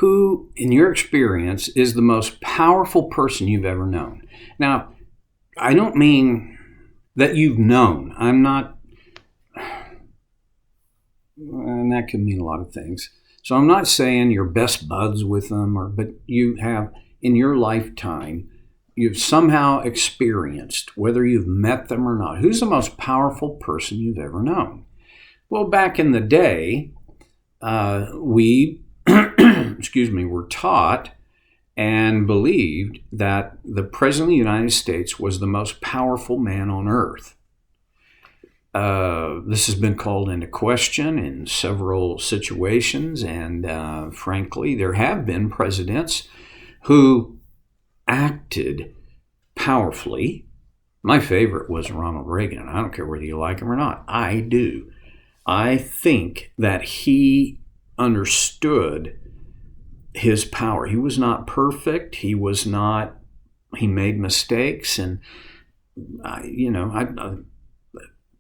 who, in your experience, is the most powerful person you've ever known? Now, I don't mean that you've known. I'm not, and that can mean a lot of things. So I'm not saying you're best buds with them, but you have, in your lifetime, you've somehow experienced, whether you've met them or not, who's the most powerful person you've ever known? Well, back in the day, we were taught and believed that the President of the United States was the most powerful man on earth. This has been called into question in several situations, and frankly, there have been presidents who acted powerfully. My favorite was Ronald Reagan. I don't care whether you like him or not. I do. I think that he understood his power. He was not perfect. He made mistakes, and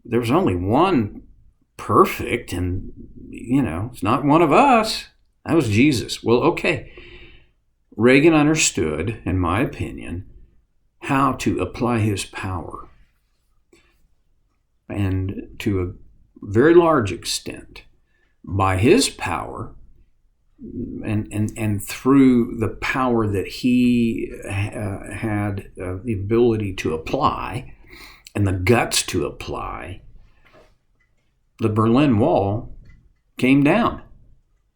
there was only one perfect, and it's not one of us. That was Jesus. Well, okay. Reagan understood, in my opinion, how to apply his power, and to a very large extent, by his power, and through the power that he had the ability to apply and the guts to apply, the Berlin Wall came down.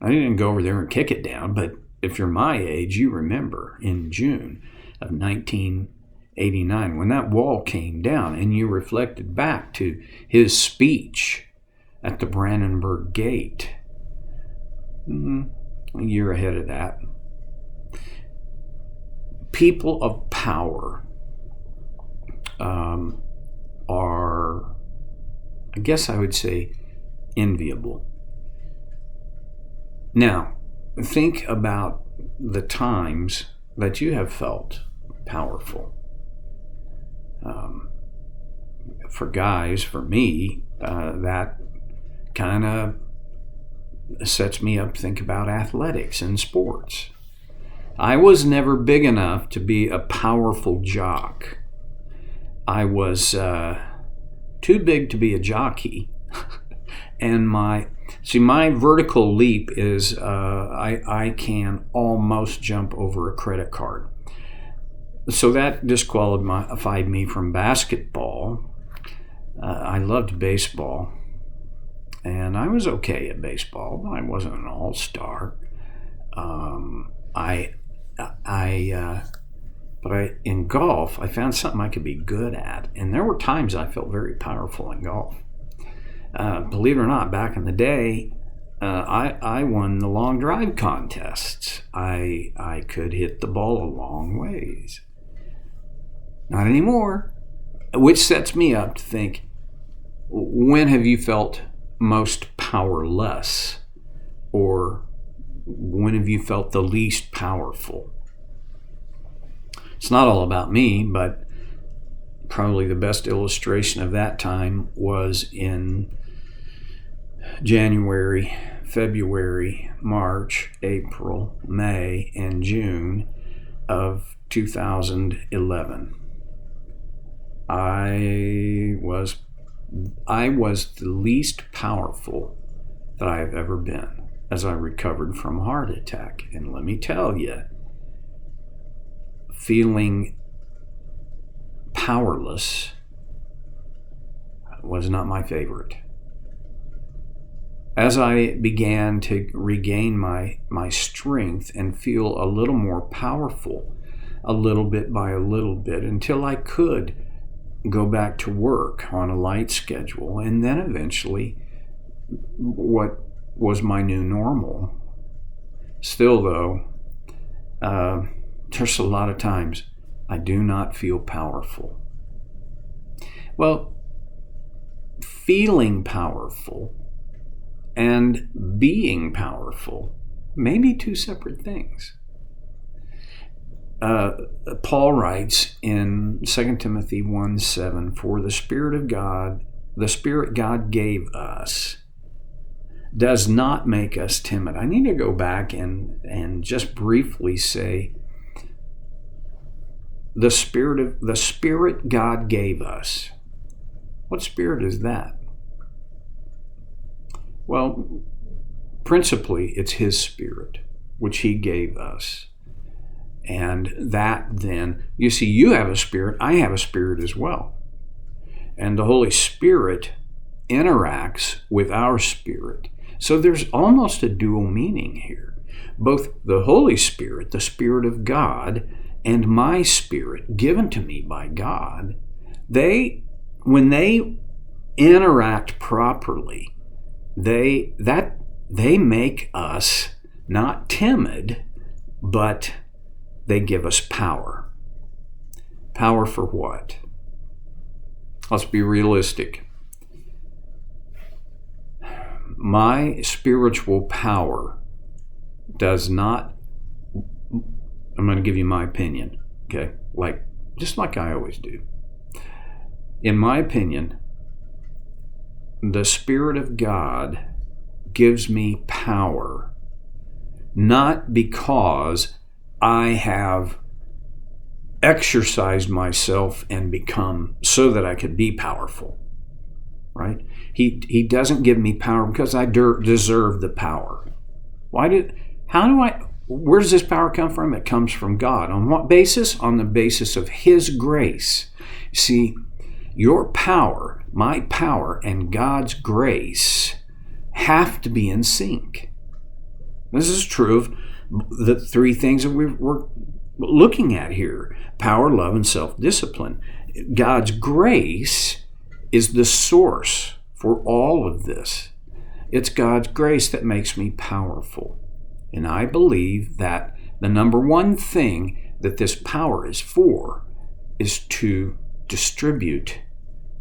I didn't go over there and kick it down, but if you're my age, you remember in June of 1989 when that wall came down, and you reflected back to his speech at the Brandenburg Gate. A year ahead of that. People of power are, I guess I would say, enviable. Now, think about the times that you have felt powerful. For guys, for me, that kind of sets me up to think about athletics and sports. I was never big enough to be a powerful jock. I was too big to be a jockey. And my vertical leap is I can almost jump over a credit card. So that disqualified me from basketball. I loved baseball, and I was okay at baseball, but I wasn't an all-star. But in golf, I found something I could be good at, and there were times I felt very powerful in golf. Believe it or not, back in the day, I won the long drive contests. I could hit the ball a long ways. Not anymore. Which sets me up to think, when have you felt most powerless? Or when have you felt the least powerful? It's not all about me, but probably the best illustration of that time was in January, February, March, April, May, and June of 2011. I was the least powerful that I have ever been as I recovered from a heart attack. And let me tell you, feeling powerless was not my favorite. As I began to regain my strength and feel a little more powerful, a little bit by a little bit, until I could go back to work on a light schedule, and then eventually what was my new normal. Still though, there's a lot of times I do not feel powerful. Well, feeling powerful and being powerful may be two separate things. Paul writes in 2 Timothy 1:7, "For the Spirit God gave us does not make us timid. I need to go back and just briefly say the spirit God gave us. What spirit is that? Well, principally, it's His Spirit, which He gave us. And that then, you see, you have a spirit, I have a spirit as well. And the Holy Spirit interacts with our spirit. So there's almost a dual meaning here. Both the Holy Spirit, the Spirit of God, and my spirit given to me by God, when they interact properly, they make us not timid, but they give us power. Power for what? Let's be realistic. My spiritual power does not, I'm going to give you my opinion, okay? Just like I always do. In my opinion, the Spirit of God gives me power, not because I have exercised myself and become so that I could be powerful, right? He doesn't give me power because I deserve the power. Where does this power come from? It comes from God. On what basis? On the basis of His grace. See, your power, my power, and God's grace have to be in sync. This is true of the three things that we're looking at here: power, love, and self-discipline. God's grace is the source for all of this. It's God's grace that makes me powerful. And I believe that the number one thing that this power is for is to distribute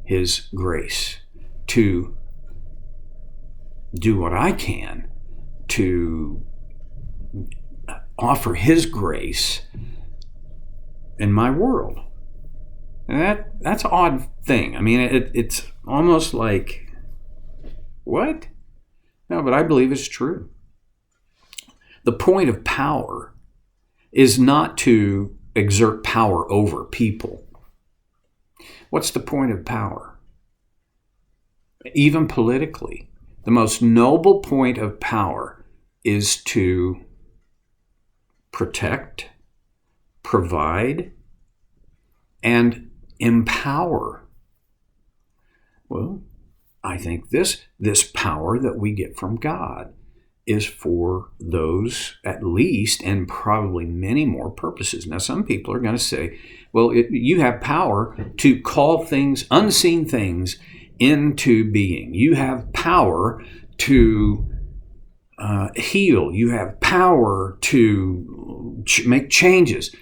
His grace, to do what I can to offer His grace in my world. And that's an odd thing. I mean, it's almost like, what? No, but I believe it's true. The point of power is not to exert power over people. What's the point of power? Even politically, the most noble point of power is to protect, provide, and empower. Well, I think this power that we get from God is for those, at least, and probably many more purposes. Now, some people are going to say, well, you have power to call things, unseen things, into being. You have power to heal. You have power to make changes.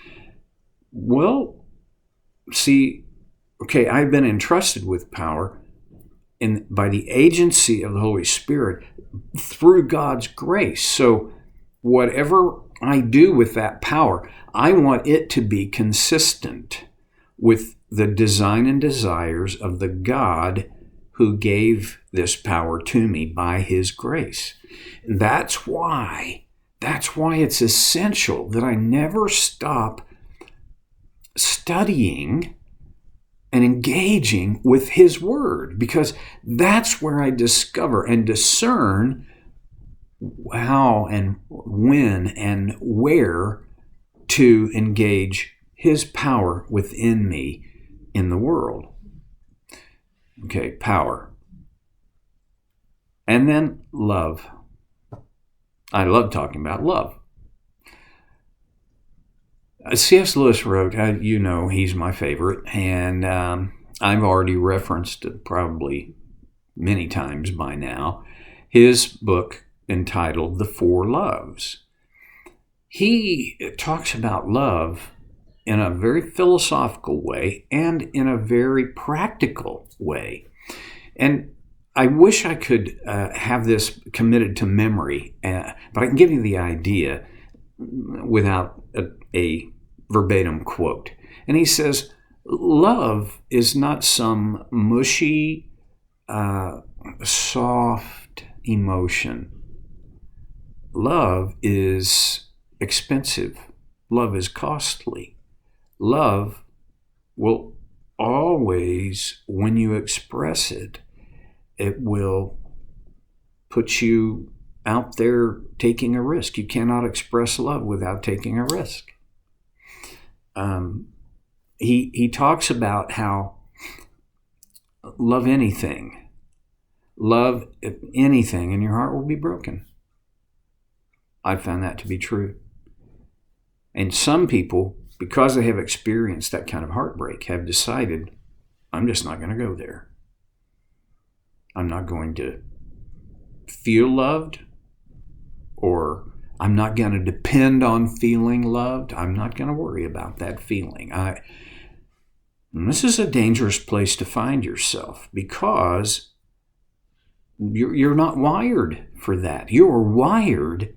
Well, see, okay, I've been entrusted with power by the agency of the Holy Spirit through God's grace. So whatever I do with that power, I want it to be consistent with the design and desires of the God who gave this power to me by His grace. And that's why it's essential that I never stop studying and engaging with His Word, because that's where I discover and discern how and when and where to engage His power within me in the world. Okay, power. And then love. I love talking about love. C.S. Lewis wrote, he's my favorite, and I've already referenced it probably many times by now, his book entitled The Four Loves. He talks about love in a very philosophical way and in a very practical way. And I wish I could have this committed to memory, but I can give you the idea without a verbatim quote. And he says, love is not some mushy, soft, emotion. Love is expensive. Love is costly. Love will always, when you express it, it will put you out there taking a risk. You cannot express love without taking a risk. He talks about how love anything, and your heart will be broken. I found that to be true. And some people, because they have experienced that kind of heartbreak, have decided, I'm just not going to go there. I'm not going to feel loved, or I'm not going to depend on feeling loved. I'm not going to worry about that feeling. This is a dangerous place to find yourself, because you're not wired for that. You're wired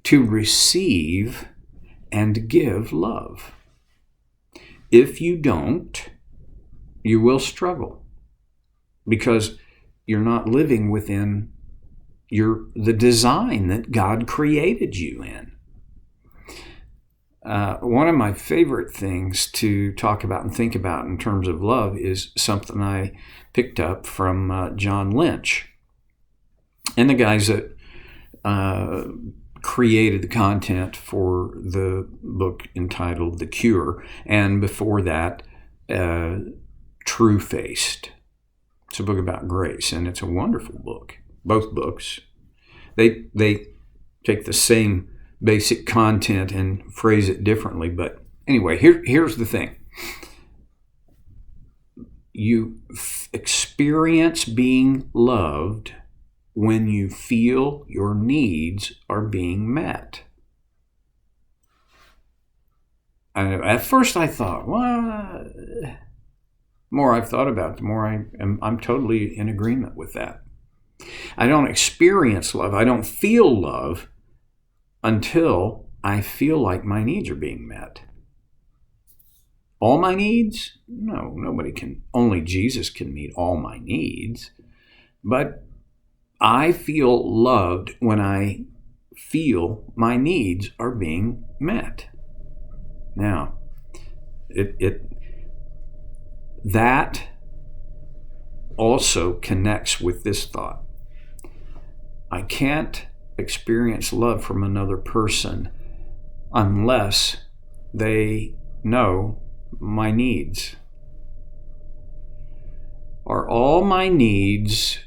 to receive and give love. If you don't, you will struggle, because you're not living within the design that God created you in. One of my favorite things to talk about and think about in terms of love is something I picked up from John Lynch and the guys that created the content for the book entitled The Cure, and before that, True Faced. It's a book about grace, and it's a wonderful book. Both books, they take the same basic content and phrase it differently. But anyway, here's the thing. You experience being loved when you feel your needs are being met. At first I thought, well, the more I've thought about it, the more I'm totally in agreement with that. I don't experience love. I don't feel love until I feel like my needs are being met. All my needs? No, nobody can. Only Jesus can meet all my needs. But I feel loved when I feel my needs are being met. Now, that also connects with this thought. I can't experience love from another person unless they know my needs. Are all my needs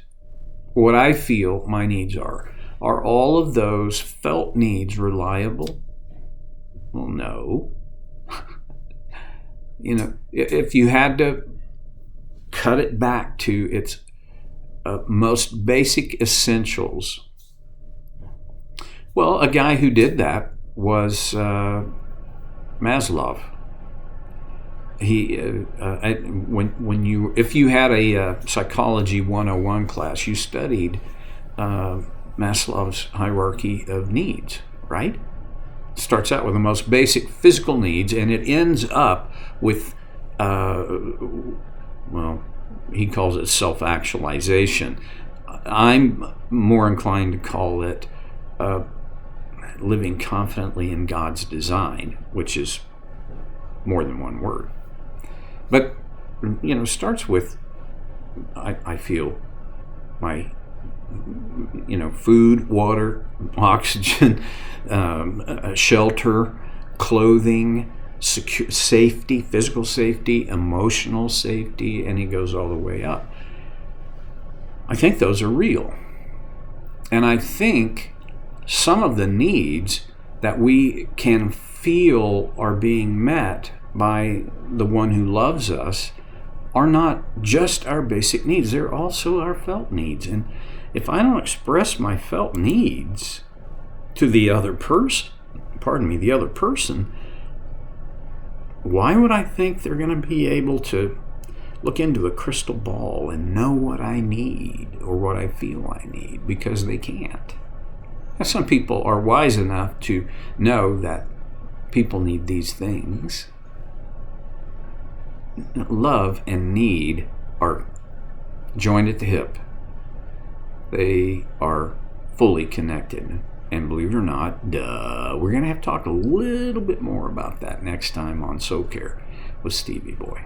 what I feel my needs are? Are all of those felt needs reliable? Well, no. If you had to cut it back to its most basic essentials, well, a guy who did that was Maslow. If you had a psychology 101 class, you studied Maslow's hierarchy of needs, right? It starts out with the most basic physical needs, and it ends up with, he calls it self-actualization. I'm more inclined to call it living confidently in God's design, which is more than one word. But, starts with, I feel my, food, water, oxygen, shelter, clothing, safety, physical safety, emotional safety, and he goes all the way up. I think those are real. And I think some of the needs that we can feel are being met by the one who loves us are not just our basic needs, they're also our felt needs. And if I don't express my felt needs to the other person, why would I think they're going to be able to look into a crystal ball and know what I need or what I feel I need? Because they can't. Now, some people are wise enough to know that people need these things. Love and need are joined at the hip. They are fully connected. And believe it or not, we're going to have to talk a little bit more about that next time on So Care with Stevie Boy.